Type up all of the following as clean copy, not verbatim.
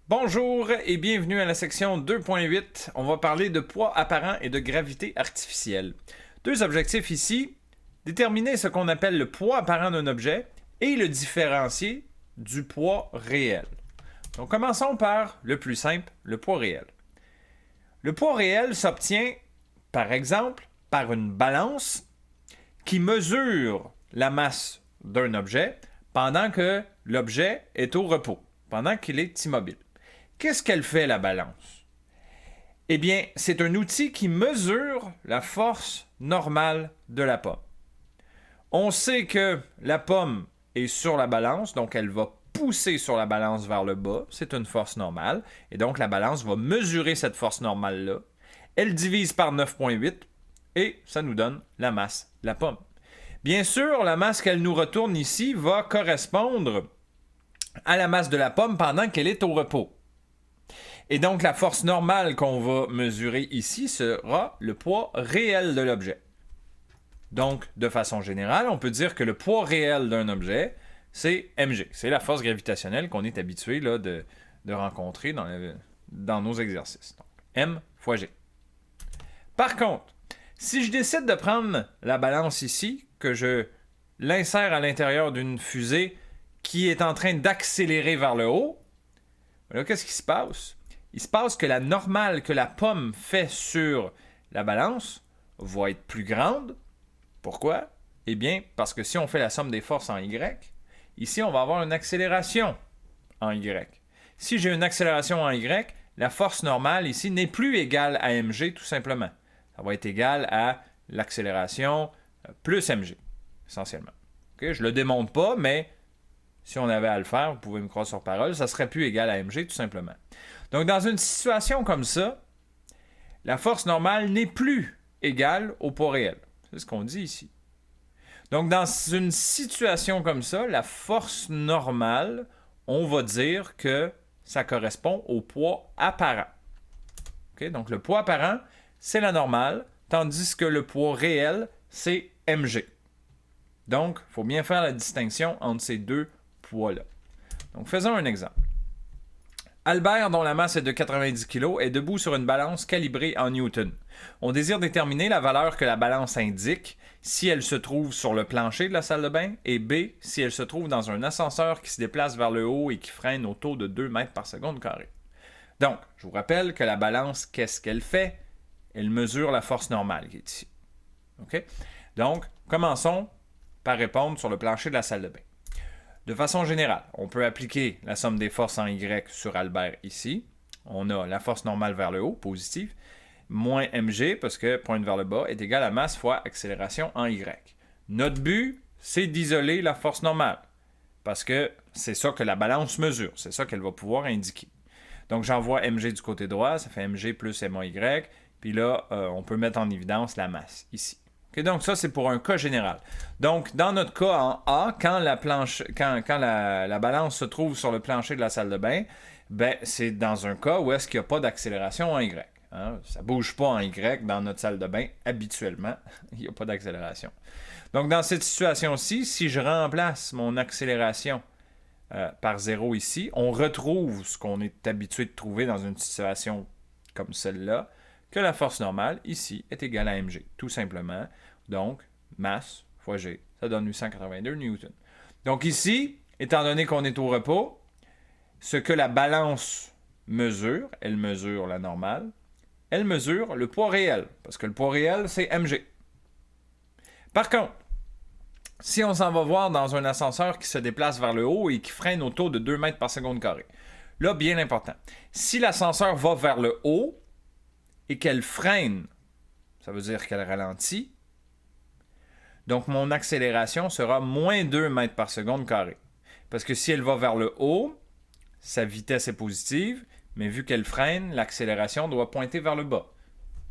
Bonjour et bienvenue à la section 2.8. On va parler de poids apparent et de gravité artificielle. Deux objectifs ici, déterminer ce qu'on appelle le poids apparent d'un objet et le différencier du poids réel. Donc commençons par le plus simple, le poids réel. Le poids réel s'obtient, par exemple, par une balance qui mesure la masse d'un objet pendant que l'objet est au repos, pendant qu'il est immobile. Qu'est-ce qu'elle fait, la balance? Eh bien, c'est un outil qui mesure la force normale de la pomme. On sait que la pomme est sur la balance, donc elle va pousser sur la balance vers le bas. C'est une force normale. Et donc, la balance va mesurer cette force normale-là. Elle divise par 9,8 et ça nous donne la masse de la pomme. Bien sûr, la masse qu'elle nous retourne ici va correspondre à la masse de la pomme pendant qu'elle est au repos. Et donc, la force normale qu'on va mesurer ici sera le poids réel de l'objet. Donc, de façon générale, on peut dire que le poids réel d'un objet, c'est mg. C'est la force gravitationnelle qu'on est habitué là, de rencontrer dans nos exercices. Donc, m fois g. Par contre, si je décide de prendre la balance ici, que je l'insère à l'intérieur d'une fusée qui est en train d'accélérer vers le haut, là, qu'est-ce qui se passe? Il se passe que la normale que la pomme fait sur la balance va être plus grande. Pourquoi? Eh bien, parce que si on fait la somme des forces en Y, ici, on va avoir une accélération en Y. Si j'ai une accélération en Y, la force normale ici n'est plus égale à mg, tout simplement. Ça va être égal à l'accélération plus mg, essentiellement. Okay? Je ne le démontre pas, mais si on avait à le faire, vous pouvez me croire sur parole, ça serait plus égal à mg, tout simplement. Donc, dans une situation comme ça, la force normale n'est plus égale au poids réel. C'est ce qu'on dit ici. Donc, dans une situation comme ça, la force normale, on va dire que ça correspond au poids apparent. Okay? Donc, le poids apparent, c'est la normale, tandis que le poids réel, c'est mg. Donc, il faut bien faire la distinction entre ces deux poids-là. Donc, faisons un exemple. Albert, dont la masse est de 90 kg, est debout sur une balance calibrée en newton. On désire déterminer la valeur que la balance indique si elle se trouve sur le plancher de la salle de bain et B, si elle se trouve dans un ascenseur qui se déplace vers le haut et qui freine autour de 2 mètres par seconde carré. Donc, je vous rappelle que la balance, qu'est-ce qu'elle fait? Elle mesure la force normale qui est ici. Okay? Donc, commençons par répondre sur le plancher de la salle de bain. De façon générale, on peut appliquer la somme des forces en Y sur Albert ici. On a la force normale vers le haut, positive, moins mg, parce que pointe vers le bas, est égal à masse fois accélération en Y. Notre but, c'est d'isoler la force normale, parce que c'est ça que la balance mesure, c'est ça qu'elle va pouvoir indiquer. Donc, j'envoie mg du côté droit, ça fait mg plus MY, puis là, on peut mettre en évidence la masse ici. Okay, donc, ça, c'est pour un cas général. Donc, dans notre cas en A, quand la balance se trouve sur le plancher de la salle de bain, ben, c'est dans un cas où est-ce qu'il n'y a pas d'accélération en Y. Hein? Ça ne bouge pas en Y dans notre salle de bain, habituellement. Il n'y a pas d'accélération. Donc, dans cette situation-ci, si je remplace mon accélération par 0 ici, on retrouve ce qu'on est habitué de trouver dans une situation comme celle-là, que la force normale, ici, est égale à mg, tout simplement. Donc, masse fois g, ça donne 882 newtons. Donc ici, étant donné qu'on est au repos, ce que la balance mesure, elle mesure la normale, elle mesure le poids réel, parce que le poids réel, c'est mg. Par contre, si on s'en va voir dans un ascenseur qui se déplace vers le haut et qui freine autour de 2 mètres par seconde carré, là, bien important, si l'ascenseur va vers le haut, et qu'elle freine, ça veut dire qu'elle ralentit. Donc, mon accélération sera moins 2 mètres par seconde carré. Parce que si elle va vers le haut, sa vitesse est positive, mais vu qu'elle freine, l'accélération doit pointer vers le bas.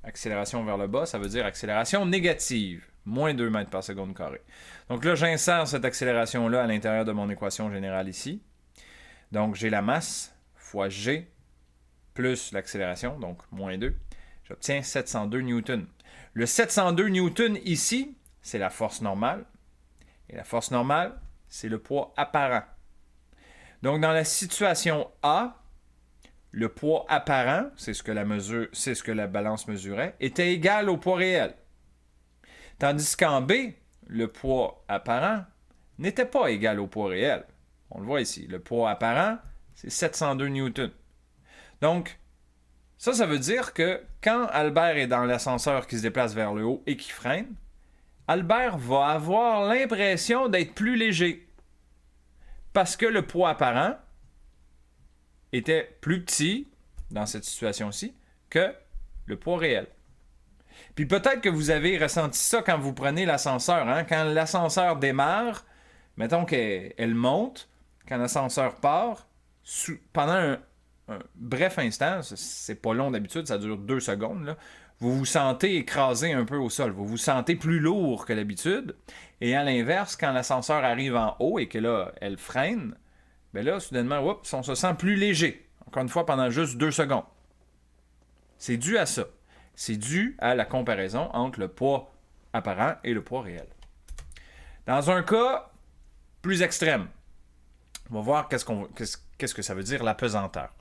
Accélération vers le bas, ça veut dire accélération négative, moins 2 mètres par seconde carré. Donc là, j'insère cette accélération-là à l'intérieur de mon équation générale ici. Donc, j'ai la masse fois g plus l'accélération, donc moins 2. J'obtiens 702 newtons. Le 702 newtons ici, c'est la force normale. Et la force normale, c'est le poids apparent. Donc, dans la situation A, le poids apparent, c'est ce que la balance mesurait, était égal au poids réel. Tandis qu'en B, le poids apparent n'était pas égal au poids réel. On le voit ici. Le poids apparent, c'est 702 newtons. Donc, ça veut dire que quand Albert est dans l'ascenseur qui se déplace vers le haut et qui freine, Albert va avoir l'impression d'être plus léger. Parce que le poids apparent était plus petit, dans cette situation-ci, que le poids réel. Puis peut-être que vous avez ressenti ça quand vous prenez l'ascenseur. Hein? Quand l'ascenseur démarre, mettons qu'elle monte, quand l'ascenseur part, pendant un bref instant, c'est pas long d'habitude, ça dure 2 secondes, là, vous vous sentez écrasé un peu au sol, vous vous sentez plus lourd que d'habitude. Et à l'inverse, quand l'ascenseur arrive en haut et que là, elle freine, bien là, soudainement, oups, on se sent plus léger. Encore une fois, pendant juste 2 secondes. C'est dû à ça. C'est dû à la comparaison entre le poids apparent et le poids réel. Dans un cas plus extrême, on va voir qu'est-ce que ça veut dire la pesanteur.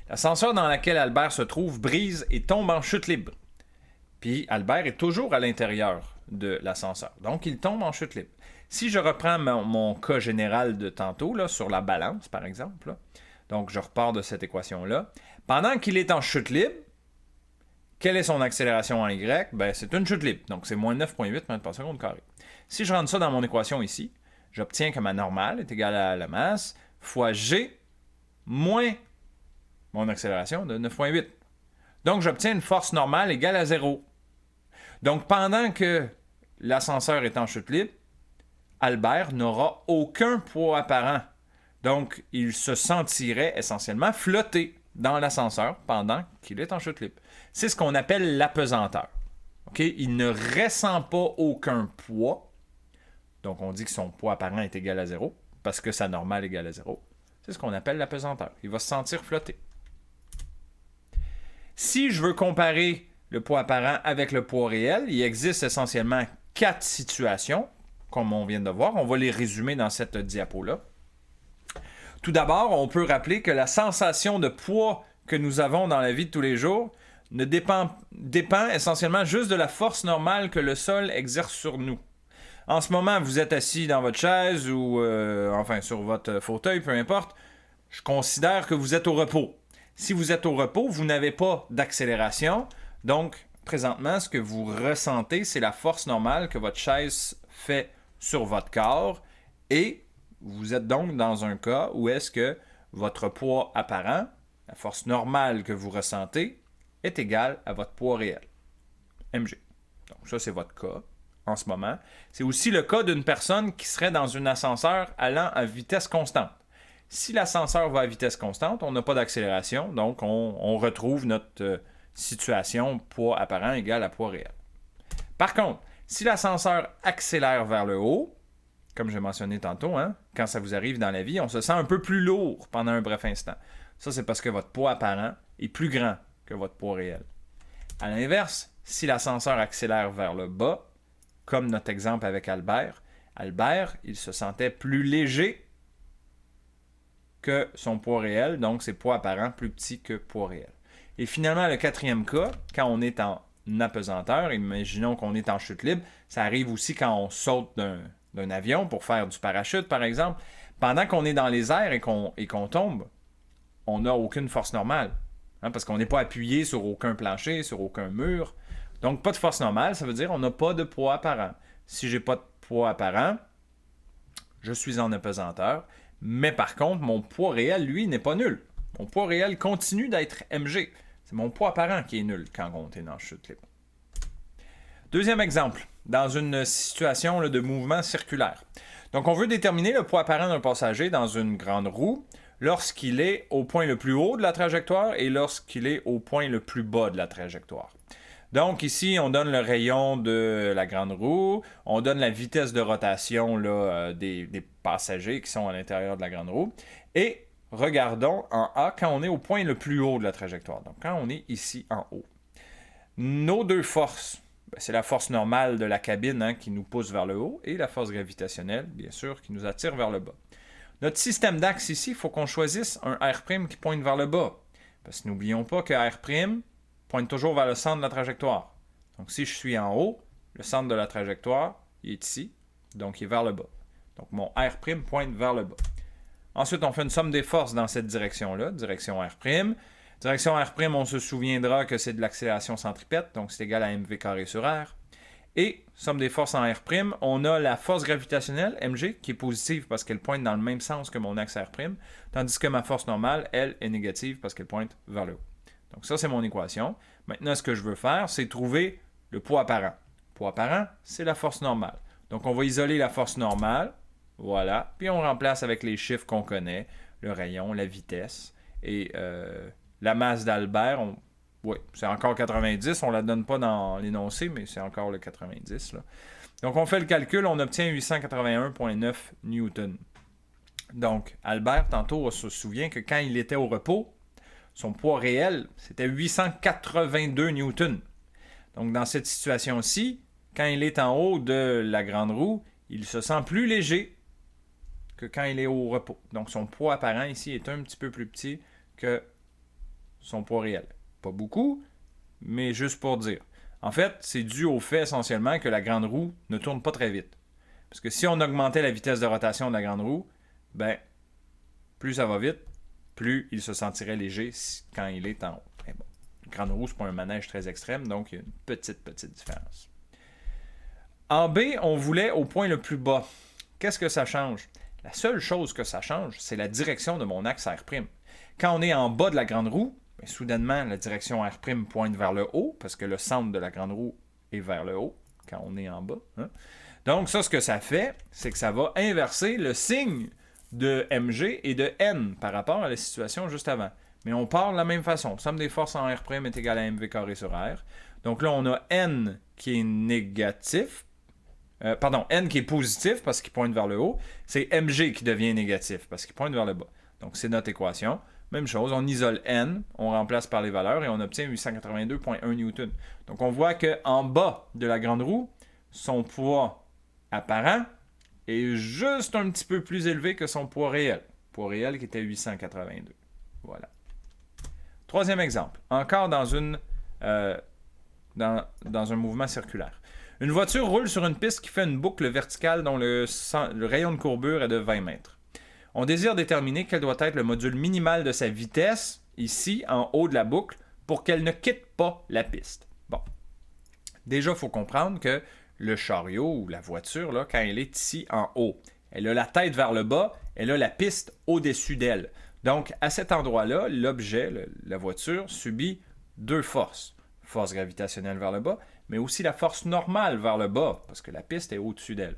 L'ascenseur dans lequel Albert se trouve brise et tombe en chute libre. Puis Albert est toujours à l'intérieur de l'ascenseur. Donc il tombe en chute libre. Si je reprends mon cas général de tantôt, là, sur la balance par exemple, là, donc je repars de cette équation-là, pendant qu'il est en chute libre, quelle est son accélération en Y? Ben, c'est une chute libre, donc c'est moins 9,8 mètres par seconde carré. Si je rentre ça dans mon équation ici, j'obtiens que ma normale est égale à la masse fois G moins mon accélération de 9,8. Donc, j'obtiens une force normale égale à 0. Donc, pendant que l'ascenseur est en chute libre, Albert n'aura aucun poids apparent. Donc, il se sentirait essentiellement flotter dans l'ascenseur pendant qu'il est en chute libre. C'est ce qu'on appelle l'apesanteur. Okay? Il ne ressent pas aucun poids. Donc, on dit que son poids apparent est égal à 0 parce que sa normale est égale à 0. C'est ce qu'on appelle l'apesanteur. Il va se sentir flotter. Si je veux comparer le poids apparent avec le poids réel, il existe essentiellement 4 situations, comme on vient de voir. On va les résumer dans cette diapo-là. Tout d'abord, on peut rappeler que la sensation de poids que nous avons dans la vie de tous les jours dépend essentiellement juste de la force normale que le sol exerce sur nous. En ce moment, vous êtes assis dans votre chaise ou sur votre fauteuil, peu importe. Je considère que vous êtes au repos. Si vous êtes au repos, vous n'avez pas d'accélération. Donc, présentement, ce que vous ressentez, c'est la force normale que votre chaise fait sur votre corps. Et vous êtes donc dans un cas où est-ce que votre poids apparent, la force normale que vous ressentez, est égale à votre poids réel, mg. Donc, ça, c'est votre cas en ce moment. C'est aussi le cas d'une personne qui serait dans un ascenseur allant à vitesse constante. Si l'ascenseur va à vitesse constante, on n'a pas d'accélération, donc on retrouve notre situation poids apparent égal à poids réel. Par contre, si l'ascenseur accélère vers le haut, comme j'ai mentionné tantôt, hein, quand ça vous arrive dans la vie, on se sent un peu plus lourd pendant un bref instant. Ça, c'est parce que votre poids apparent est plus grand que votre poids réel. À l'inverse, si l'ascenseur accélère vers le bas, comme notre exemple avec Albert, il se sentait plus léger que son poids réel, donc ses poids apparents plus petits que poids réel. Et finalement, le 4e cas, quand on est en apesanteur, imaginons qu'on est en chute libre, ça arrive aussi quand on saute d'un avion pour faire du parachute, par exemple. Pendant qu'on est dans les airs et qu'on tombe, on n'a aucune force normale, hein, parce qu'on n'est pas appuyé sur aucun plancher, sur aucun mur. Donc, pas de force normale, ça veut dire qu'on n'a pas de poids apparent. Si j'ai pas de poids apparent, je suis en apesanteur. Mais par contre, mon poids réel, lui, n'est pas nul. Mon poids réel continue d'être mg. C'est mon poids apparent qui est nul quand on est dans chute libre. Deuxième exemple, dans une situation de mouvement circulaire. Donc, on veut déterminer le poids apparent d'un passager dans une grande roue lorsqu'il est au point le plus haut de la trajectoire et lorsqu'il est au point le plus bas de la trajectoire. Donc ici, on donne le rayon de la grande roue, on donne la vitesse de rotation là, des passagers qui sont à l'intérieur de la grande roue. Et regardons en A quand on est au point le plus haut de la trajectoire. Donc quand on est ici en haut. Nos deux forces, c'est la force normale de la cabine hein, qui nous pousse vers le haut et la force gravitationnelle, bien sûr, qui nous attire vers le bas. Notre système d'axe ici, il faut qu'on choisisse un R' qui pointe vers le bas. Parce que n'oublions pas que R' pointe toujours vers le centre de la trajectoire. Donc, si je suis en haut, le centre de la trajectoire, il est ici, donc il est vers le bas. Donc, mon R' pointe vers le bas. Ensuite, on fait une somme des forces dans cette direction-là, direction R'. Direction R', on se souviendra que c'est de l'accélération centripète, donc c'est égal à mv carré sur R. Et, somme des forces en R', on a la force gravitationnelle, mg, qui est positive parce qu'elle pointe dans le même sens que mon axe R', tandis que ma force normale, elle, est négative parce qu'elle pointe vers le haut. Donc ça, c'est mon équation. Maintenant, ce que je veux faire, c'est trouver le poids apparent. Le poids apparent, c'est la force normale. Donc, on va isoler la force normale, voilà, puis on remplace avec les chiffres qu'on connaît, le rayon, la vitesse, et la masse d'Albert, oui, c'est encore 90. On ne la donne pas dans l'énoncé, mais c'est encore le 90. Là. Donc, on fait le calcul, on obtient 881,9 newtons. Donc, Albert, tantôt, on se souvient que quand il était au repos, son poids réel, c'était 882 newtons. Donc, dans cette situation-ci, quand il est en haut de la grande roue, il se sent plus léger que quand il est au repos. Donc, son poids apparent ici est un petit peu plus petit que son poids réel. Pas beaucoup, mais juste pour dire. En fait, c'est dû au fait essentiellement que la grande roue ne tourne pas très vite. Parce que si on augmentait la vitesse de rotation de la grande roue, ben, plus ça va vite, plus il se sentirait léger quand il est en haut. Mais bon, la grande roue, c'est pas un manège très extrême, donc il y a une petite différence. En B, on voulait au point le plus bas. Qu'est-ce que ça change? La seule chose que ça change, c'est la direction de mon axe R'. Quand on est en bas de la grande roue, bien, soudainement, la direction R' pointe vers le haut, parce que le centre de la grande roue est vers le haut, quand on est en bas. Hein? Donc, ça, ce que ça fait, c'est que ça va inverser le signe de mg et de n par rapport à la situation juste avant. Mais on part de la même façon. Somme des forces en R' est égale à mv carré sur R. Donc là, on a n qui est négatif. N qui est positif parce qu'il pointe vers le haut. C'est mg qui devient négatif parce qu'il pointe vers le bas. Donc, c'est notre équation. Même chose, on isole n, on remplace par les valeurs et on obtient 882,1 newtons. Donc, on voit qu'en bas de la grande roue, son poids apparent est juste un petit peu plus élevé que son poids réel. Poids réel qui était 882. Voilà. Troisième exemple. Encore dans un mouvement circulaire. Une voiture roule sur une piste qui fait une boucle verticale dont le rayon de courbure est de 20 mètres. On désire déterminer quel doit être le module minimal de sa vitesse, ici, en haut de la boucle, pour qu'elle ne quitte pas la piste. Bon. Déjà, il faut comprendre que le chariot ou la voiture, là, quand elle est ici en haut, elle a la tête vers le bas, elle a la piste au-dessus d'elle. Donc, à cet endroit-là, l'objet, la voiture, subit deux forces. Force gravitationnelle vers le bas, mais aussi la force normale vers le bas, parce que la piste est au-dessus d'elle.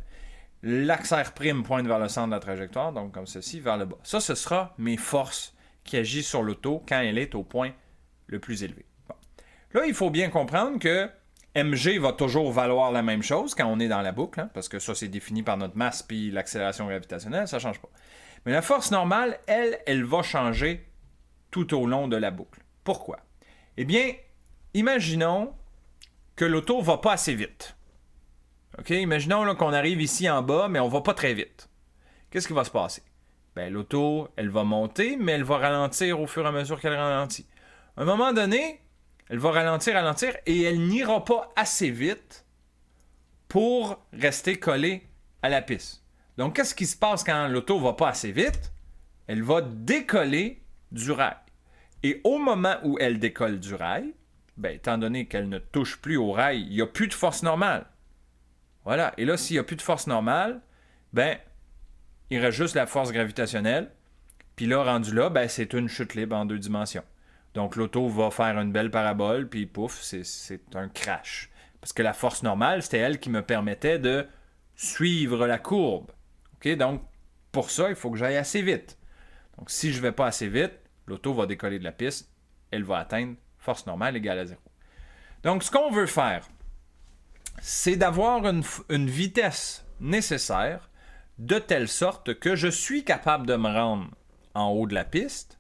L'axe R' pointe vers le centre de la trajectoire, donc comme ceci, vers le bas. Ça, ce sera mes forces qui agissent sur l'auto quand elle est au point le plus élevé. Bon. Là, il faut bien comprendre que mg va toujours valoir la même chose quand on est dans la boucle, hein, parce que ça, c'est défini par notre masse puis l'accélération gravitationnelle, ça ne change pas. Mais la force normale, elle va changer tout au long de la boucle. Pourquoi? Eh bien, imaginons que l'auto ne va pas assez vite. OK? Imaginons là, qu'on arrive ici en bas, mais on ne va pas très vite. Qu'est-ce qui va se passer? Bien, l'auto, elle va monter, mais elle va ralentir au fur et à mesure qu'elle ralentit. À un moment donné, elle va ralentir, et elle n'ira pas assez vite pour rester collée à la piste. Donc, qu'est-ce qui se passe quand l'auto ne va pas assez vite? Elle va décoller du rail. Et au moment où elle décolle du rail, bien, étant donné qu'elle ne touche plus au rail, il n'y a plus de force normale. Voilà. Et là, s'il n'y a plus de force normale, ben, il reste juste la force gravitationnelle. Puis là, rendu là, ben, c'est une chute libre en 2 dimensions. Donc, l'auto va faire une belle parabole, puis pouf, c'est un crash. Parce que la force normale, c'était elle qui me permettait de suivre la courbe. OK? Donc, pour ça, il faut que j'aille assez vite. Donc, si je ne vais pas assez vite, l'auto va décoller de la piste, elle va atteindre force normale égale à 0. Donc, ce qu'on veut faire, c'est d'avoir une vitesse nécessaire de telle sorte que je suis capable de me rendre en haut de la piste.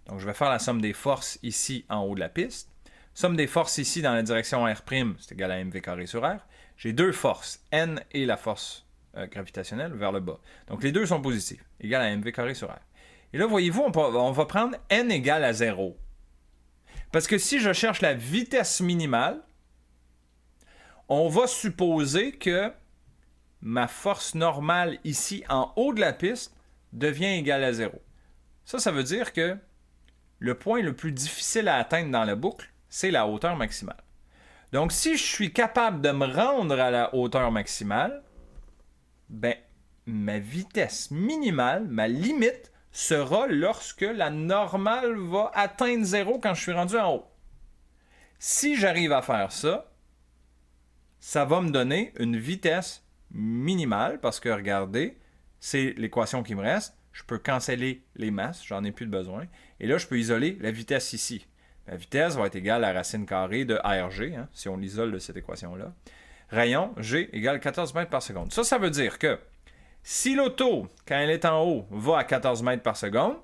Donc, je vais faire la somme des forces ici en haut de la piste. Somme des forces ici dans la direction R', c'est égal à mv carré sur R. J'ai deux forces, N et la force gravitationnelle vers le bas. Donc, les deux sont positifs, égal à mv carré sur R. Et là, voyez-vous, on va prendre n égale à 0. Parce que si je cherche la vitesse minimale, on va supposer que ma force normale ici en haut de la piste devient égale à 0. Ça veut dire que le point le plus difficile à atteindre dans la boucle, c'est la hauteur maximale. Donc, si je suis capable de me rendre à la hauteur maximale, ben, ma vitesse minimale, ma limite, sera lorsque la normale va atteindre 0 quand je suis rendu en haut. Si j'arrive à faire ça, ça va me donner une vitesse minimale, parce que regardez, c'est l'équation qui me reste. Je peux canceller les masses, j'en ai plus de besoin. Et là, je peux isoler la vitesse ici. La vitesse va être égale à la racine carrée de RG, si on l'isole de cette équation-là. Rayon, G égale 14 mètres par seconde. Ça veut dire que si l'auto, quand elle est en haut, va à 14 mètres par seconde,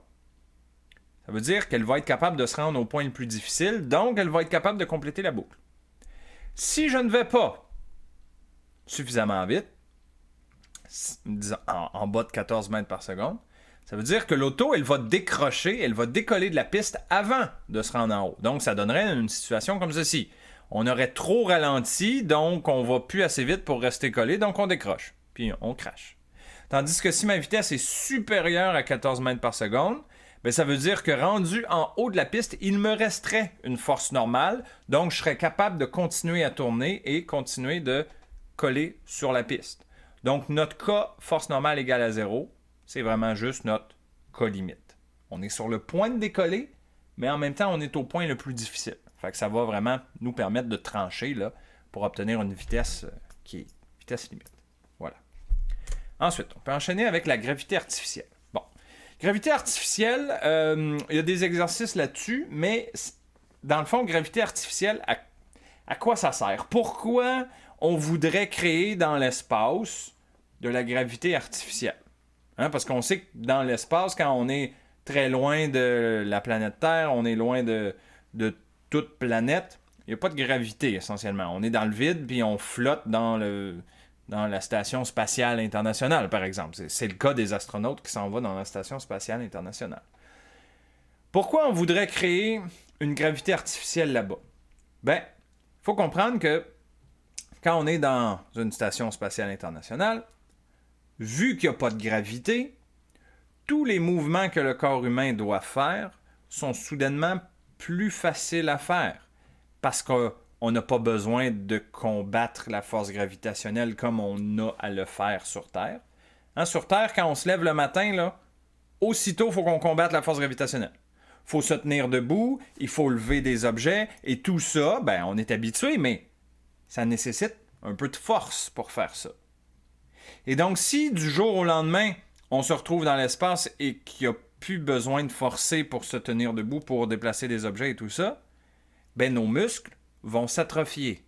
ça veut dire qu'elle va être capable de se rendre au point le plus difficile, donc elle va être capable de compléter la boucle. Si je ne vais pas suffisamment vite, disons en bas de 14 mètres par seconde, ça veut dire que l'auto, elle va décrocher, elle va décoller de la piste avant de se rendre en haut. Donc, ça donnerait une situation comme ceci. On aurait trop ralenti, donc on va plus assez vite pour rester collé, donc on décroche, puis on crache. Tandis que si ma vitesse est supérieure à 14 mètres par seconde, bien, ça veut dire que rendu en haut de la piste, il me resterait une force normale, donc je serais capable de continuer à tourner et continuer de coller sur la piste. Donc, notre cas, force normale égale à 0, c'est vraiment juste notre cas limite. On est sur le point de décoller, mais en même temps, on est au point le plus difficile. Fait que ça va vraiment nous permettre de trancher là, pour obtenir une vitesse qui est vitesse limite. Voilà. Ensuite, on peut enchaîner avec la gravité artificielle. Bon. Gravité artificielle, il y a des exercices là-dessus, mais dans le fond, gravité artificielle, à quoi ça sert? Pourquoi on voudrait créer dans l'espace de la gravité artificielle? Parce qu'on sait que dans l'espace, quand on est très loin de la planète Terre, on est loin de toute planète, il n'y a pas de gravité essentiellement. On est dans le vide, puis on flotte dans la Station spatiale internationale, par exemple. C'est le cas des astronautes qui s'en vont dans la Station spatiale internationale. Pourquoi on voudrait créer une gravité artificielle là-bas? Ben, il faut comprendre que quand on est dans une Station spatiale internationale, vu qu'il n'y a pas de gravité, tous les mouvements que le corps humain doit faire sont soudainement plus faciles à faire parce qu'on n'a pas besoin de combattre la force gravitationnelle comme on a à le faire sur Terre. Sur Terre, quand on se lève le matin, là, aussitôt, il faut qu'on combatte la force gravitationnelle. Il faut se tenir debout, il faut lever des objets, et tout ça, ben, on est habitué, mais ça nécessite un peu de force pour faire ça. Et donc, si du jour au lendemain, on se retrouve dans l'espace et qu'il n'y a plus besoin de forcer pour se tenir debout, pour déplacer des objets et tout ça, ben nos muscles vont s'atrophier.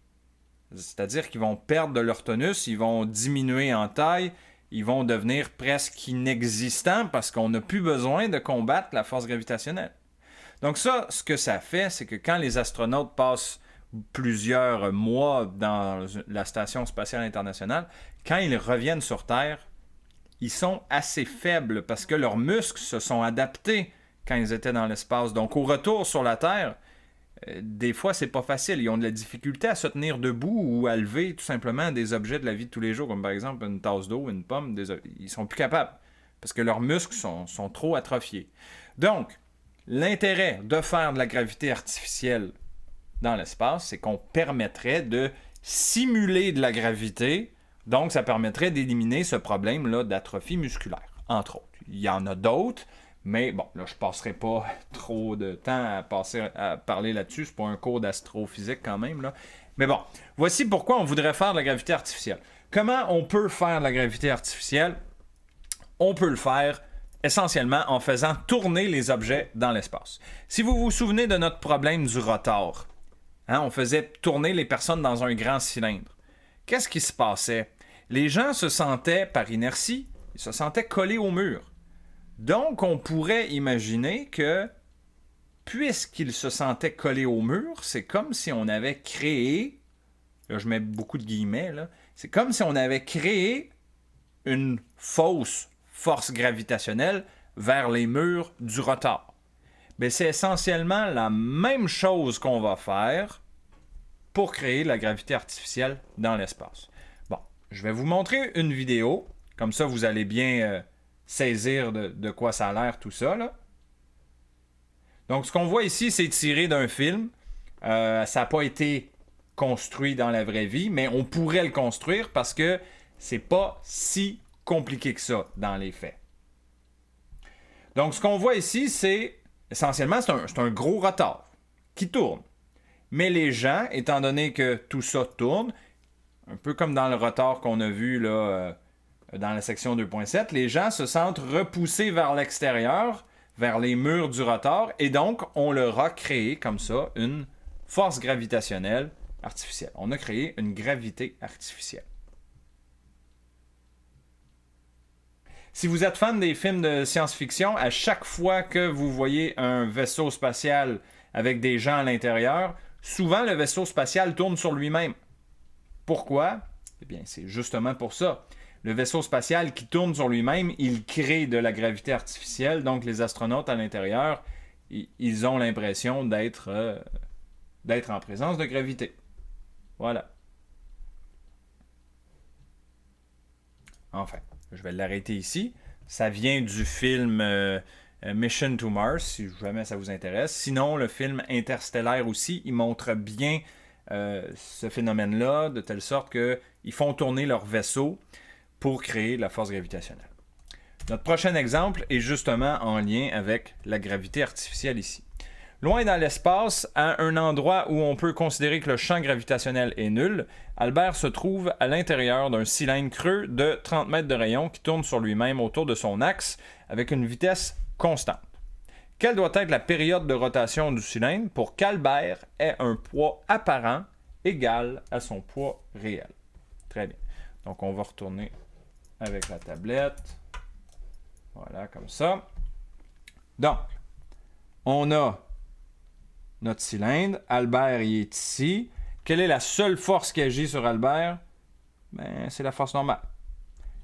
C'est-à-dire qu'ils vont perdre de leur tonus, ils vont diminuer en taille, ils vont devenir presque inexistants parce qu'on n'a plus besoin de combattre la force gravitationnelle. Donc ça, ce que ça fait, c'est que quand les astronautes passent plusieurs mois dans la Station spatiale internationale, quand ils reviennent sur Terre, ils sont assez faibles parce que leurs muscles se sont adaptés quand ils étaient dans l'espace. Donc au retour sur la Terre, des fois c'est pas facile. Ils ont de la difficulté à se tenir debout ou à lever tout simplement des objets de la vie de tous les jours, comme par exemple une tasse d'eau, une pomme. Ils sont plus capables parce que leurs muscles sont trop atrophiés. Donc, l'intérêt de faire de la gravité artificielle dans l'espace, c'est qu'on permettrait de simuler de la gravité. Donc, ça permettrait d'éliminer ce problème-là d'atrophie musculaire, entre autres. Il y en a d'autres, mais bon, là, je ne passerai pas trop de temps à parler là-dessus. C'est pas un cours d'astrophysique quand même, là. Mais bon, voici pourquoi on voudrait faire de la gravité artificielle. Comment on peut faire de la gravité artificielle? On peut le faire essentiellement en faisant tourner les objets dans l'espace. Si vous vous souvenez de notre problème du rotor, on faisait tourner les personnes dans un grand cylindre. Qu'est-ce qui se passait? Les gens se sentaient, par inertie, ils se sentaient collés au mur. Donc, on pourrait imaginer que, puisqu'ils se sentaient collés au mur, c'est comme si on avait créé, là je mets beaucoup de guillemets, là, c'est comme si on avait créé une fausse force gravitationnelle vers les murs du rotor. Mais c'est essentiellement la même chose qu'on va faire pour créer la gravité artificielle dans l'espace. Bon, je vais vous montrer une vidéo, comme ça vous allez bien saisir de quoi ça a l'air tout ça, là. Donc, ce qu'on voit ici, c'est tiré d'un film. Ça n'a pas été construit dans la vraie vie, mais on pourrait le construire parce que c'est pas si compliqué que ça dans les faits. Donc, ce qu'on voit ici, c'est essentiellement, c'est un gros rotor qui tourne. Mais les gens, étant donné que tout ça tourne, un peu comme dans le rotor qu'on a vu là, dans la section 2.7, les gens se sentent repoussés vers l'extérieur, vers les murs du rotor, et donc on leur a créé comme ça une force gravitationnelle artificielle. On a créé une gravité artificielle. Si vous êtes fan des films de science-fiction, à chaque fois que vous voyez un vaisseau spatial avec des gens à l'intérieur, souvent le vaisseau spatial tourne sur lui-même. Pourquoi? Eh bien, c'est justement pour ça. Le vaisseau spatial qui tourne sur lui-même, il crée de la gravité artificielle, donc les astronautes à l'intérieur, ils ont l'impression d'être en présence de gravité. Voilà. Enfin, je vais l'arrêter ici. Ça vient du film Mission to Mars, si jamais ça vous intéresse. Sinon, le film Interstellaire aussi, il montre bien ce phénomène-là, de telle sorte qu'ils font tourner leur vaisseau pour créer la force gravitationnelle. Notre prochain exemple est justement en lien avec la gravité artificielle ici. Loin dans l'espace, à un endroit où on peut considérer que le champ gravitationnel est nul, Albert se trouve à l'intérieur d'un cylindre creux de 30 mètres de rayon qui tourne sur lui-même autour de son axe avec une vitesse constante. Quelle doit être la période de rotation du cylindre pour qu'Albert ait un poids apparent égal à son poids réel? Très bien. Donc, on va retourner avec la tablette. Voilà, comme ça. Donc, on a notre cylindre. Albert, il est ici. Quelle est la seule force qui agit sur Albert? Ben, c'est la force normale.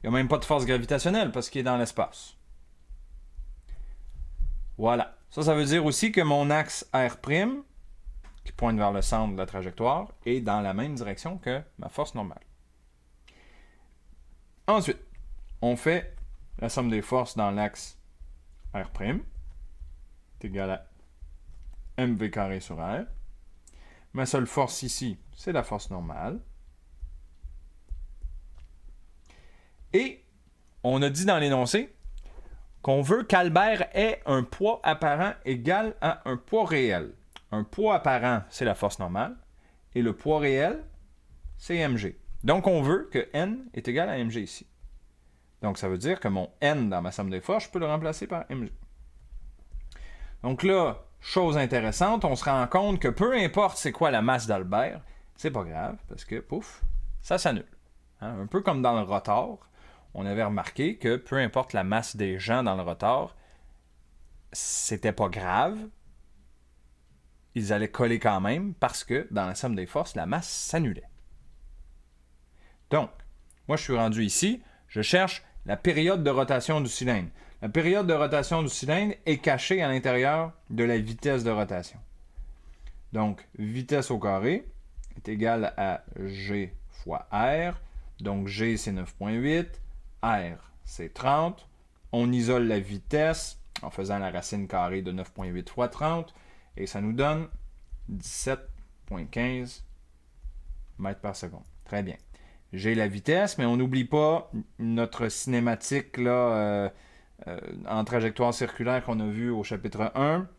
Il n'y a même pas de force gravitationnelle parce qu'il est dans l'espace. Voilà. Ça veut dire aussi que mon axe R', qui pointe vers le centre de la trajectoire, est dans la même direction que ma force normale. Ensuite, on fait la somme des forces dans l'axe R', est égal à mv carré sur R. Ma seule force ici, c'est la force normale. Et on a dit dans l'énoncé qu'on veut qu'Albert ait un poids apparent égal à un poids réel. Un poids apparent, c'est la force normale. Et le poids réel, c'est mg. Donc, on veut que n est égal à mg ici. Donc, ça veut dire que mon n dans ma somme des forces, je peux le remplacer par mg. Donc là, chose intéressante, on se rend compte que peu importe c'est quoi la masse d'Albert, c'est pas grave, parce que, pouf, ça s'annule. Hein? Un peu comme dans le rotor, on avait remarqué que peu importe la masse des gens dans le rotor, c'était pas grave. Ils allaient coller quand même, parce que dans la somme des forces, la masse s'annulait. Donc, moi je suis rendu ici, je cherche la période de rotation du cylindre. La période de rotation du cylindre est cachée à l'intérieur de la vitesse de rotation. Donc, vitesse au carré est égale à G fois R. Donc, G, c'est 9,8. R, c'est 30. On isole la vitesse en faisant la racine carrée de 9,8 fois 30. Et ça nous donne 17,15 mètres par seconde. Très bien. J'ai la vitesse, mais on n'oublie pas notre cinématique là, en trajectoire circulaire qu'on a vu au chapitre 1.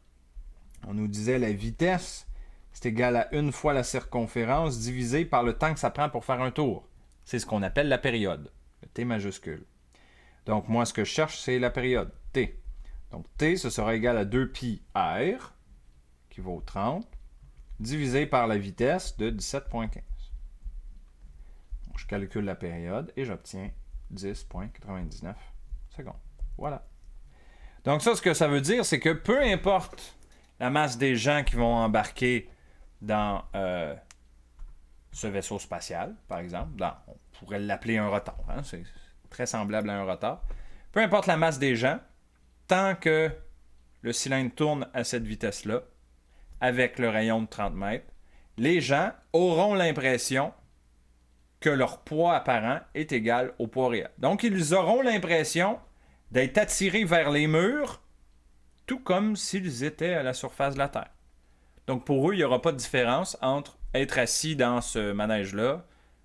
On nous disait la vitesse, c'est égal à une fois la circonférence divisée par le temps que ça prend pour faire un tour. C'est ce qu'on appelle la période, le T majuscule. Donc moi, ce que je cherche, c'est la période, T. Donc T, ce sera égal à 2pi R, qui vaut 30, divisé par la vitesse de 17,15. Je calcule la période et j'obtiens 10,99 secondes. Voilà. Donc ça, ce que ça veut dire, c'est que peu importe la masse des gens qui vont embarquer dans ce vaisseau spatial, par exemple, on pourrait l'appeler un rotor, hein, c'est très semblable à un rotor. Peu importe la masse des gens, tant que le cylindre tourne à cette vitesse-là, avec le rayon de 30 mètres, les gens auront l'impression que leur poids apparent est égal au poids réel. Donc, ils auront l'impression d'être attirés vers les murs, tout comme s'ils étaient à la surface de la Terre. Donc, pour eux, il n'y aura pas de différence entre être assis dans ce manège-là,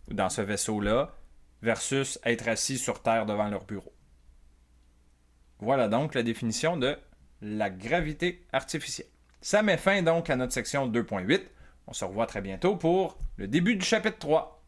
ou dans ce vaisseau-là, versus être assis sur Terre devant leur bureau. Voilà donc la définition de la gravité artificielle. Ça met fin donc à notre section 2.8. On se revoit très bientôt pour le début du chapitre 3.